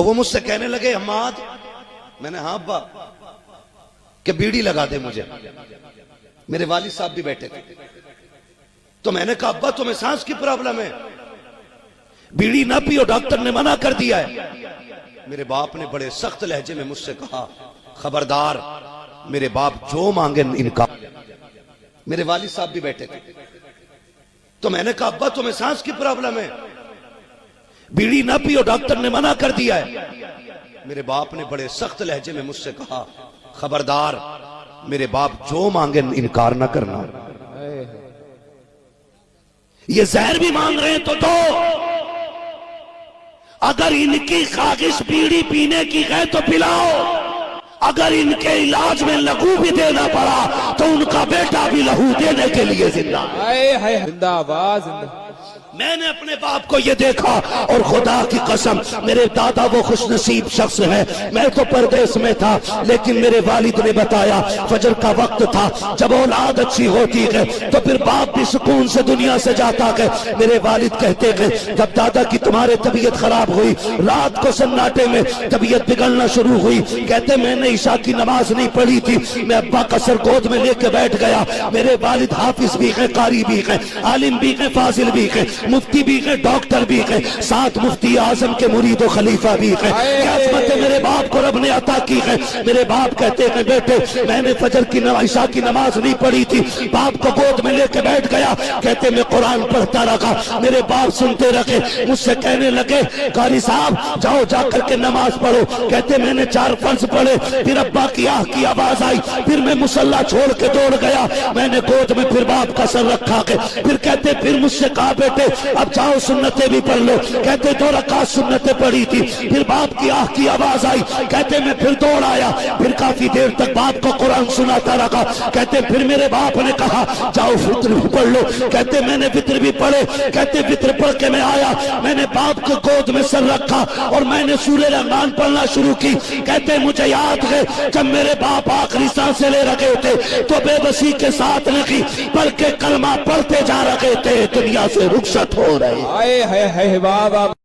تو وہ مجھ سے کہنے لگے حماد، میں نے ہاں ابا، کہ بیڑی لگا دے مجھے۔ میرے والد صاحب بھی بیٹھے تھے، تو میں نے کہا ابا تمہیں سانس کی پرابلم ہے، بیڑی نہ پیو، ڈاکٹر نے منع کر دیا ہے۔ میرے باپ نے بڑے سخت لہجے میں مجھ سے کہا خبردار، میرے باپ جو مانگے انکار۔ میرے والد صاحب بھی بیٹھے تھے، تو میں نے کہا ابا تمہیں سانس کی پرابلم ہے، بیڑی نہ پیو، ڈاکٹر نے منع کر دیا ہے۔ میرے باپ نے بڑے سخت لہجے میں مجھ سے کہا خبردار، میرے باپ جو مانگے انکار نہ کرنا۔ یہ زہر بھی مانگ رہے ہیں تو دو، اگر ان کی خواہش بیڑی پینے کی ہے تو پلاؤ، اگر ان کے علاج میں لہو بھی دینا پڑا تو ان کا بیٹا بھی لہو دینے کے لیے زندہ ہے۔ زندہ آباد زندہ۔ میں نے اپنے باپ کو یہ دیکھا، اور خدا کی قسم میرے دادا وہ خوش نصیب شخص ہے، میں تو پردیس میں تھا لیکن میرے والد نے بتایا فجر کا وقت تھا، جب اولاد اچھی ہوتی ہے تو پھر باپ بھی سکون سے دنیا سے جاتا ہے۔ میرے والد کہتے ہیں جب دادا کی تمہارے طبیعت خراب ہوئی، رات کو سناٹے میں طبیعت بگڑنا شروع ہوئی، کہتے میں نے عشاء کی نماز نہیں پڑھی تھی، میں ابا کا سر گود میں لے کے بیٹھ گیا۔ میرے والد حافظ بھی ہیں، قاری بھی ہیں، عالم بھی ہیں، فاضل بھی ہیں، مفتی بھی ہیں، ڈاکٹر بھی ہیں، ساتھ مفتی اعظم کے مرید و خلیفہ بھی ہیں۔ کیا عظمت میرے باپ کو رب نے عطا کی ہے۔ میرے باپ کہتے ہیں بیٹے میں نے فجر کی عشاء کی نماز نہیں پڑھی تھی، باپ کو گود میں لے کے بیٹھ گیا، کہتے میں قرآن پڑھتا رکھا، میرے باپ سنتے رکھے، مجھ سے کہنے لگے قاری صاحب جاؤ جا کر کے نماز پڑھو۔ کہتے میں نے 4 فرض پڑھے، پھر ابا کی آہ کی آواز آئی، پھر میں مصلی چھوڑ کے دوڑ گیا، میں نے گود میں پھر باپ کا سر رکھا کے پھر کہتے پھر مجھ سے کہا بیٹے اب جاؤ سنتیں بھی پڑھ لو۔ کہتے 2 رکعت سنتیں پڑھی تھی، پھر باپ کی آہ کی آواز آئی، کہتے میں پھر دوڑ آیا، پھر کافی دیر تک باپ کو قرآن سناتا رکھا۔ کہتے پھر میرے باپ نے کہا جاؤ فطر بھی پڑھ لو۔ کہتے میں نے فطر بھی پڑھے، کہتے فطر پڑھ کے میں آیا، میں نے باپ کو گود میں سر رکھا اور میں نے سورہ رحمان پڑھنا شروع کی۔ کہتے مجھے یاد ہے جب میرے باپ آخری سانسیں لے رکھے تھے تو بے بسی کے ساتھ نہیں بلکہ کلمہ پڑھتے جا رکھے تھے، دنیا سے رخصت ہو رہے۔ بابا